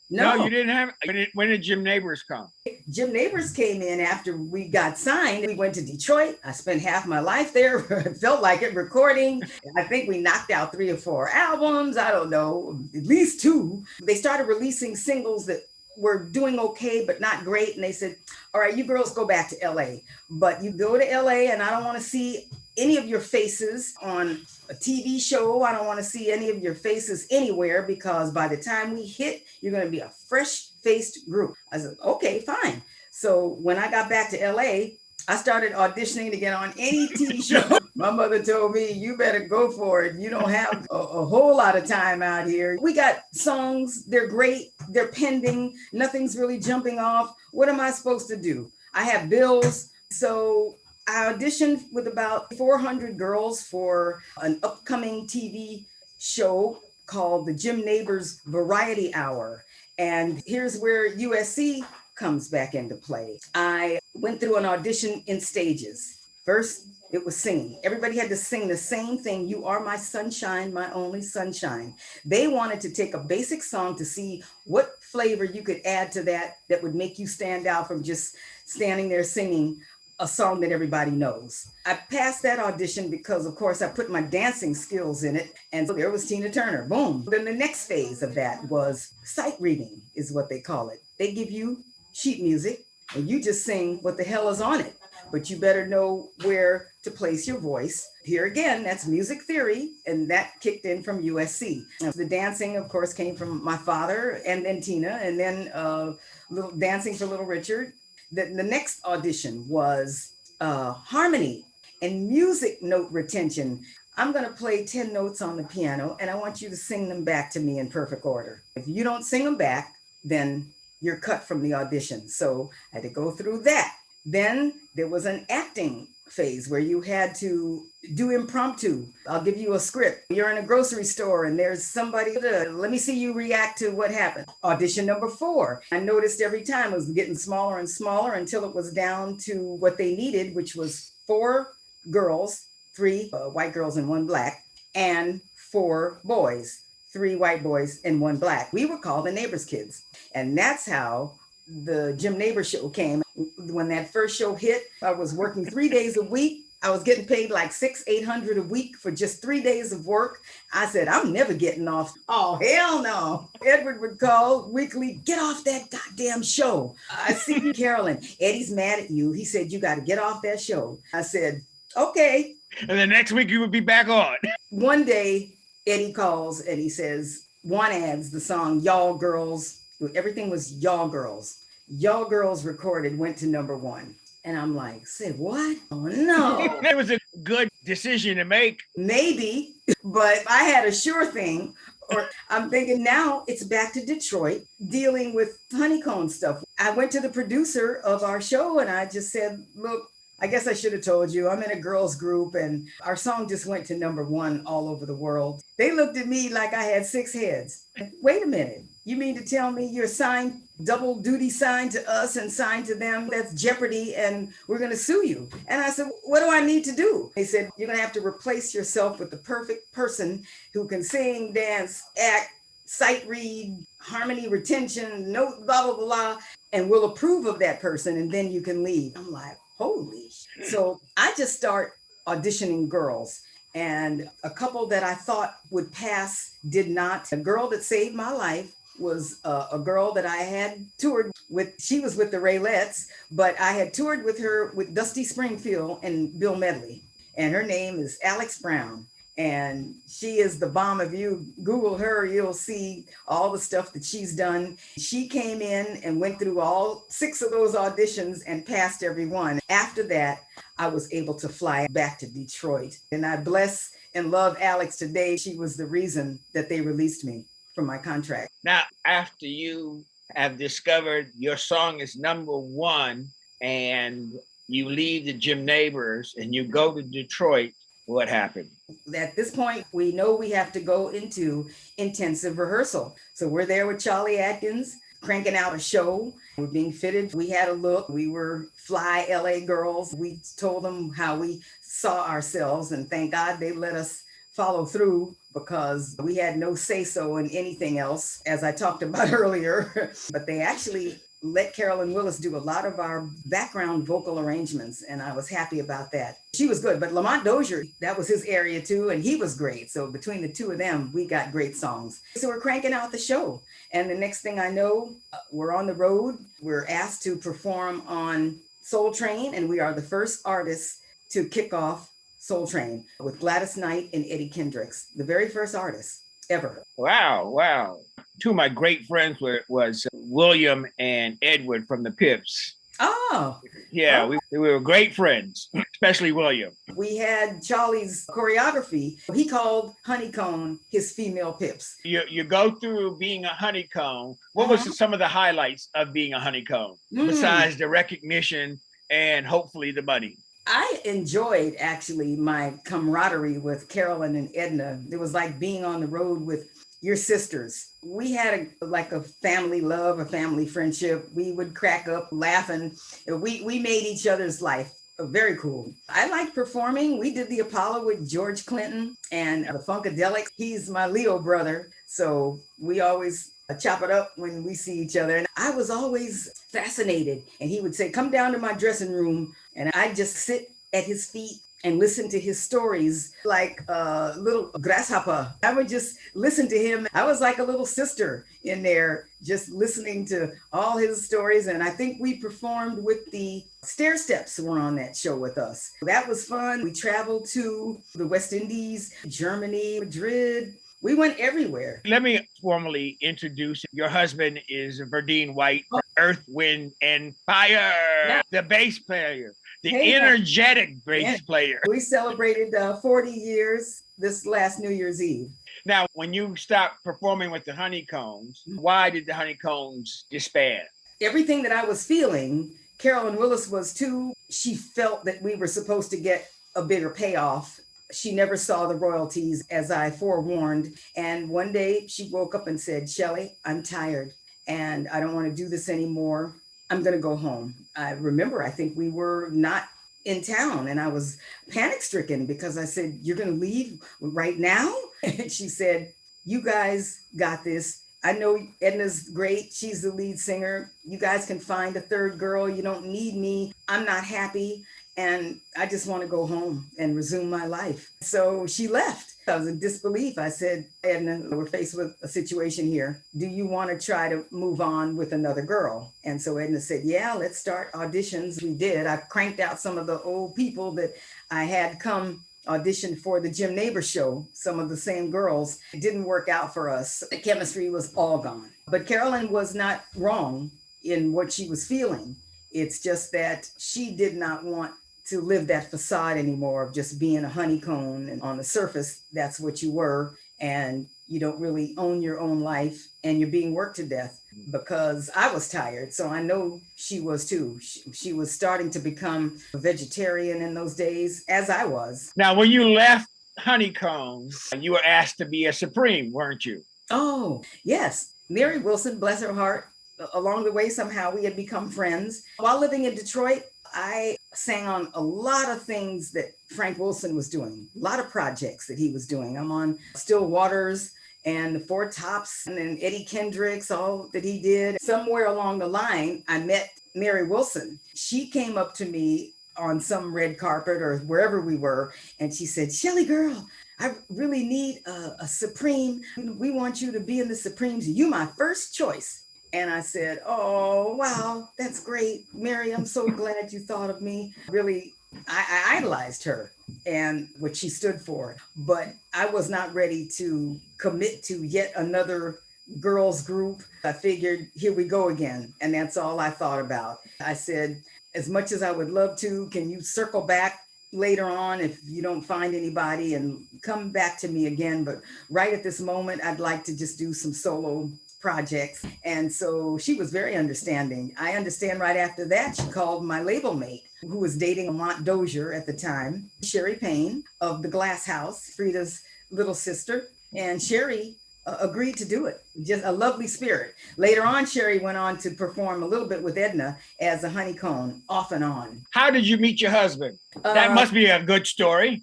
Speaker 1: No, you didn't have. When did Jim Neighbors come?
Speaker 3: Jim Neighbors came in after we got signed. We went to Detroit. I spent half my life there. It felt like it, recording. I think we knocked out 3 or 4 albums. I don't know, at least 2. They started releasing singles that were doing okay, but not great. And they said, all right, you girls go back to LA, but you go to LA and I don't want to see any of your faces on a TV show. I don't want to see any of your faces anywhere because by the time we hit, you're going to be a fresh-faced group. I said, okay, fine. So when I got back to LA, I started auditioning to get on any TV show. My mother told me, you better go for it. You don't have a whole lot of time out here. We got songs. They're great. They're pending. Nothing's really jumping off. What am I supposed to do? I have bills. So I auditioned with about 400 girls for an upcoming TV show called the Jim Neighbors Variety Hour. And here's where USC comes back into play. I went through an audition in stages. First, it was singing. Everybody had to sing the same thing. You are my sunshine, my only sunshine. They wanted to take a basic song to see what flavor you could add to that would make you stand out from just standing there singing a song that everybody knows. I passed that audition because, of course, I put my dancing skills in it. And so there was Tina Turner, boom. Then the next phase of that was sight reading, is what they call it. They give you sheet music and you just sing what the hell is on it. But you better know where to place your voice. Here again, that's music theory, and that kicked in from USC. The dancing, of course, came from my father, and then Tina, and then little dancing for Little Richard. The next audition was harmony and music note retention. I'm going to play 10 notes on the piano, and I want you to sing them back to me in perfect order. If you don't sing them back, then you're cut from the audition. So I had to go through that. Then there was an acting phase where you had to do impromptu. I'll give you a script. You're in a grocery store and there's somebody, let me see you react to what happened. Audition number 4. I noticed every time it was getting smaller and smaller until it was down to what they needed, which was 4 girls, 3 white girls and 1 black, and 4 boys, 3 white boys and 1 black. We were called the Neighbors Kids. And that's how the Jim Neighbors show came. When that first show hit, I was working 3 days a week. I was getting paid like $600-800 a week for just 3 days of work. I said, I'm never getting off. Oh, hell no. Edward would call weekly, get off that goddamn show. I see you, Carolyn. Eddie's mad at you. He said, you got to get off that show. I said, okay.
Speaker 1: And the next week you would be back on.
Speaker 3: One day, Eddie calls and he says, one adds the song, Y'all Girls. Everything was Y'all Girls. Y'all Girls recorded, went to number 1. And I'm like, say what? Oh no.
Speaker 1: It was a good decision to make.
Speaker 3: Maybe, but I had a sure thing. Or I'm thinking now it's back to Detroit dealing with honeycomb stuff. I went to the producer of our show and I just said, look, I guess I should have told you, I'm in a girls group and our song just went to number 1 all over the world. They looked at me like I had 6 heads. Wait a minute. You mean to tell me you're signed, double duty signed to us and signed to them? That's jeopardy and we're going to sue you. And I said, what do I need to do? They said, you're going to have to replace yourself with the perfect person who can sing, dance, act, sight read, harmony retention, note, blah, blah, blah, and we'll approve of that person and then you can leave. I'm like, holy. So I just start auditioning girls. And a couple that I thought would pass did not. A girl that saved my life was a girl that I had toured with. She was with the Raylettes, but I had toured with her with Dusty Springfield and Bill Medley. And her name is Alex Brown. And she is the bomb. If you Google her, you'll see all the stuff that she's done. She came in and went through all 6 of those auditions and passed every one. After that, I was able to fly back to Detroit. And I bless and love Alex today. She was the reason that they released me from my contract.
Speaker 1: Now, after you have discovered your song is #1 and you leave the Jim Neighbors and you go to Detroit, what happened?
Speaker 3: At this point, we know we have to go into intensive rehearsal. So we're there with Charlie Atkins, cranking out a show. We're being fitted. We had a look. We were fly LA girls. We told them how we saw ourselves, and thank God they let us follow through because we had no say-so in anything else, as I talked about earlier. But they actually let Carolyn Willis do a lot of our background vocal arrangements, and I was happy about that. She was good, but Lamont Dozier, that was his area too, and he was great. So between the two of them, we got great songs. So we're cranking out the show, and the next thing I know, we're on the road. We're asked to perform on Soul Train, and we are the first artists to kick off Soul Train with Gladys Knight and Eddie Kendricks, the very first artists ever.
Speaker 1: Wow. 2 of my great friends was William and Edward from the Pips.
Speaker 3: Oh.
Speaker 1: Yeah, we were great friends, especially William.
Speaker 3: We had Charlie's choreography. He called Honeycomb his female Pips.
Speaker 1: You go through being a honeycomb. What was some of the highlights of being a honeycomb besides the recognition and hopefully the money?
Speaker 3: I enjoyed actually my camaraderie with Carolyn and Edna. It was like being on the road with your sisters. We had a family love, a family friendship. We would crack up laughing. We made each other's life very cool. I liked performing. We did the Apollo with George Clinton and the Funkadelics. He's my Leo brother. So we always chop it up when we see each other. And I was always fascinated. And he would say, come down to my dressing room. And I'd just sit at his feet and listen to his stories like a little grasshopper. I would just listen to him. I was like a little sister in there, just listening to all his stories. And I think we performed with the Stair Steps were on that show with us. That was fun. We traveled to the West Indies, Germany, Madrid. We went everywhere.
Speaker 1: Let me formally introduce your husband is Verdine White, Earth, Wind, and Fire, the bass player. The energetic bass player.
Speaker 3: We celebrated 40 years this last New Year's Eve.
Speaker 1: Now, when you stopped performing with the Honeycombs, why did the Honeycombs disband?
Speaker 3: Everything that I was feeling, Carolyn Willis was too. She felt that we were supposed to get a bigger payoff. She never saw the royalties, as I forewarned. And one day she woke up and said, Shelly, I'm tired and I don't want to do this anymore. I'm going to go home. I remember, I think we were not in town and I was panic stricken because I said, you're going to leave right now? And she said, you guys got this. I know Edna's great. She's the lead singer. You guys can find a third girl. You don't need me. I'm not happy. And I just want to go home and resume my life. So she left. I was in disbelief. I said, Edna, we're faced with a situation here. Do you want to try to move on with another girl? And so Edna said, yeah, let's start auditions. We did. I cranked out some of the old people that I had come audition for the Jim Neighbors show, some of the same girls. It didn't work out for us. The chemistry was all gone. But Carolyn was not wrong in what she was feeling. It's just that she did not want to live that facade anymore of just being a honeycomb. And on the surface, that's what you were. And you don't really own your own life and you're being worked to death because I was tired. So I know she was too. She was starting to become a vegetarian in those days, as I was.
Speaker 1: Now, when you left Honeycomb, you were asked to be a Supreme, weren't you?
Speaker 3: Oh, yes. Mary Wilson, bless her heart, along the way, somehow we had become friends. While living in Detroit, I sang on a lot of things that Frank Wilson was doing, a lot of projects that he was doing. I'm on Still Waters and the Four Tops and then Eddie Kendricks, all that he did. Somewhere along the line, I met Mary Wilson. She came up to me on some red carpet or wherever we were, and she said, Shelly girl, I really need a Supreme. We want you to be in the Supremes. You my first choice. And I said, oh, wow, that's great. Mary, I'm so glad you thought of me. Really, I idolized her and what she stood for, but I was not ready to commit to yet another girls group. I figured, here we go again. And that's all I thought about. I said, as much as I would love to, can you circle back later on if you don't find anybody and come back to me again? But right at this moment, I'd like to just do some solo projects. And so she was very understanding. I understand right after that, she called my label mate, who was dating Lamont Dozier at the time, Sherry Payne of the Glass House, Frida's little sister. And Sherry agreed to do it. Just a lovely spirit. Later on, Sherry went on to perform a little bit with Edna as a honeycomb, off and on.
Speaker 1: How did you meet your husband? That must be a good story.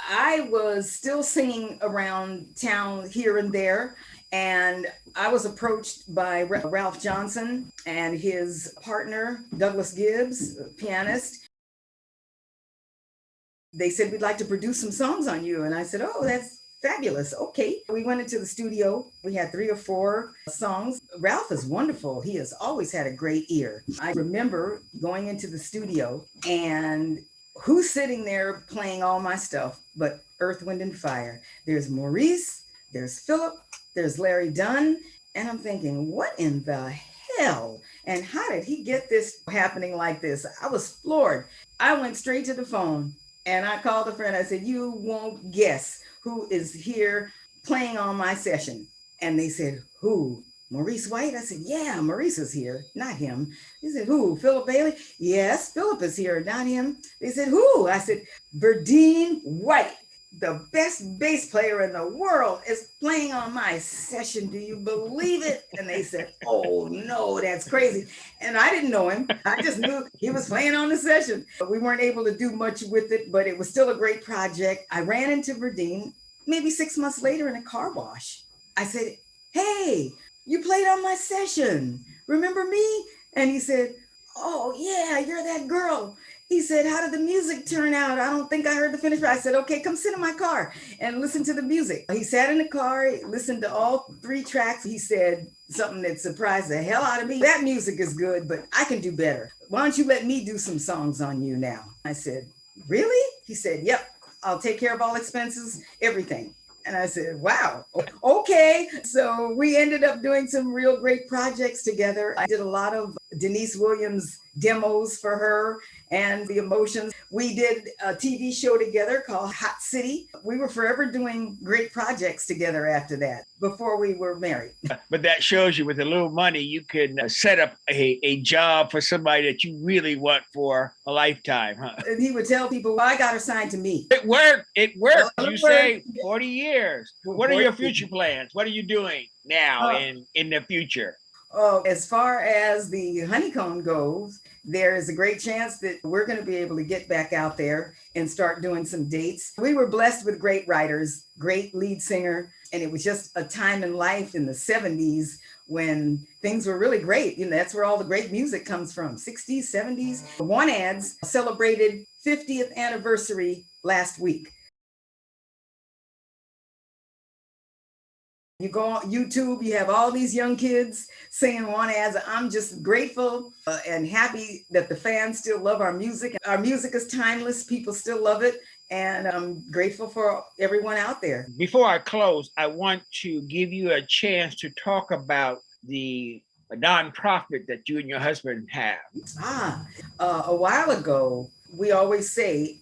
Speaker 3: I was still singing around town here and there, and I was approached by Ralph Johnson and his partner, Douglas Gibbs, a pianist. They said, we'd like to produce some songs on you. And I said, oh, that's fabulous. Okay. We went into the studio. We had 3 or 4 songs. Ralph is wonderful. He has always had a great ear. I remember going into the studio and who's sitting there playing all my stuff but Earth, Wind, and Fire. There's Maurice, there's Philip, there's Larry Dunn. And I'm thinking, what in the hell? And how did he get this happening like this? I was floored. I went straight to the phone and I called a friend. I said, you won't guess who is here playing on my session. And they said, who? Maurice White? I said, yeah, Maurice is here, not him. They said, who? Philip Bailey? Yes, Philip is here, not him. They said, who? I said, Verdine White, the best bass player in the world, is playing on my session. Do you believe it? And they said, oh no, that's crazy. And I didn't know him. I just knew he was playing on the session. But we weren't able to do much with it, but it was still a great project. I ran into Verdine maybe 6 months later in a car wash. I said, hey, you played on my session. Remember me? And he said, oh yeah, you're that girl. He said, how did the music turn out? I don't think I heard the finish. I said, okay, come sit in my car and listen to the music. He sat in the car, listened to all 3 tracks. He said something that surprised the hell out of me. That music is good, but I can do better. Why don't you let me do some songs on you now? I said, really? He said, yep, I'll take care of all expenses, everything. And I said, wow, okay. So we ended up doing some real great projects together. I did a lot of Denise Williams demos for her and the Emotions. We did a TV show together called Hot City. We were forever doing great projects together after that, before we were married.
Speaker 1: But that shows you with a little money, you can set up a job for somebody that you really want for a lifetime, huh?
Speaker 3: And he would tell people, well, I got her signed to me.
Speaker 1: It worked. It worked.
Speaker 3: Well,
Speaker 1: You
Speaker 3: it worked.
Speaker 1: say 40 years. What are your future plans? What are you doing now in the future?
Speaker 3: As far as the honeycomb goes, there is a great chance that we're going to be able to get back out there and start doing some dates. We were blessed with great writers, great lead singer, and it was just a time in life in the 70s when things were really great. You know, that's where all the great music comes from, 60s, 70s. One Ads celebrated 50th anniversary last week. You go on YouTube, you have all these young kids singing One Ads. I'm just grateful and happy that the fans still love our music. Our music is timeless. People still love it. And I'm grateful for everyone out there.
Speaker 1: Before I close, I want to give you a chance to talk about the nonprofit that you and your husband have.
Speaker 3: A while ago, we always say,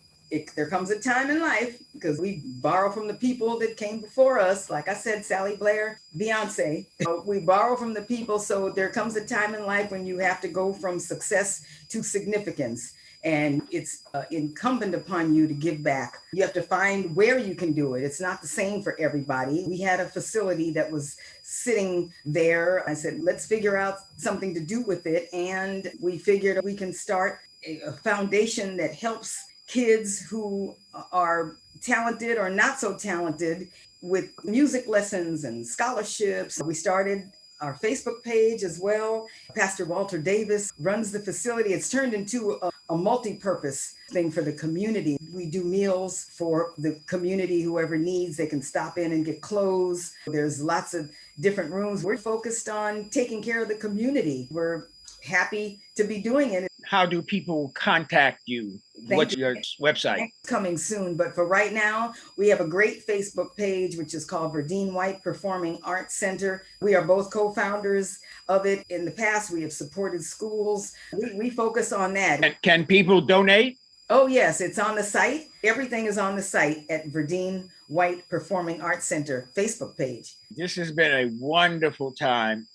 Speaker 3: there comes a time in life, because we borrow from the people that came before us. Like I said, Sally Blair, Beyonce, we borrow from the people. So there comes a time in life when you have to go from success to significance. and it's incumbent upon you to give back. You have to find where you can do it. It's not the same for everybody. We had a facility that was sitting there. I said, let's figure out something to do with it. And we figured we can start a foundation that helps kids who are talented or not so talented with music lessons and scholarships. We started our Facebook page as well. Pastor Walter Davis runs the facility. It's turned into a multi-purpose thing for the community. We do meals for the community, whoever needs, they can stop in and get clothes. There's lots of different rooms. We're focused on taking care of the community. We're happy to be doing it.
Speaker 1: How do people contact you? What's your website?
Speaker 3: Coming soon, but for right now, we have a great Facebook page, which is called Verdine White Performing Arts Center. We are both co-founders of it. In the past, we have supported schools. We focus on that.
Speaker 1: And can people donate?
Speaker 3: Oh, yes, it's on the site. Everything is on the site at Verdine White Performing Arts Center Facebook page.
Speaker 1: This has been a wonderful time.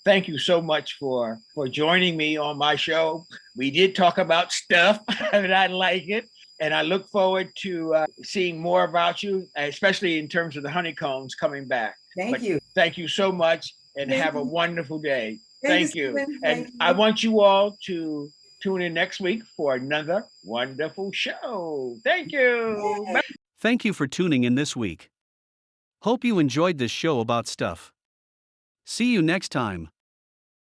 Speaker 1: Thank you so much for joining me on my show. We did talk about stuff, and I like it. And I look forward to seeing more about you, especially in terms of the honeycombs coming back.
Speaker 3: Thank you.
Speaker 1: Thank you so much, and have a wonderful day. Thank you. And
Speaker 3: you.
Speaker 1: I want you all to tune in next week for another wonderful show. Thank you. Bye.
Speaker 2: Thank you for tuning in this week. Hope you enjoyed this show about stuff. See you next time.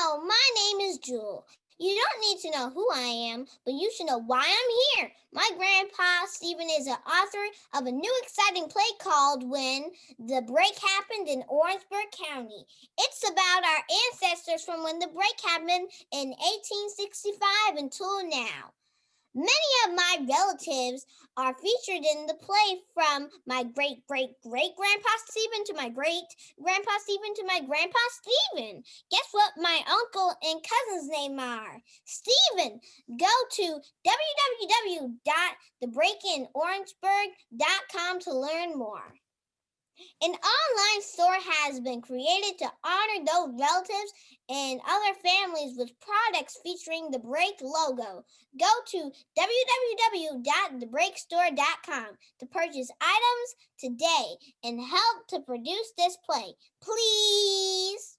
Speaker 4: Oh, my name is Jewel. You don't need to know who I am, but you should know why I'm here. My grandpa, Stephen, is an author of a new exciting play called When the Break Happened in Orangeburg County. It's about our ancestors from when the break happened in 1865 until now. Many of my relatives are featured in the play, from my great-great-great-grandpa Stephen to my great-grandpa Stephen to my grandpa Stephen. Guess what my uncle and cousin's name are? Stephen. Go to www.thebreakinorangeburg.com to learn more. An online store has been created to honor those relatives and other families with products featuring the Break logo. Go to www.thebreakstore.com to purchase items today and help to produce this play. Please.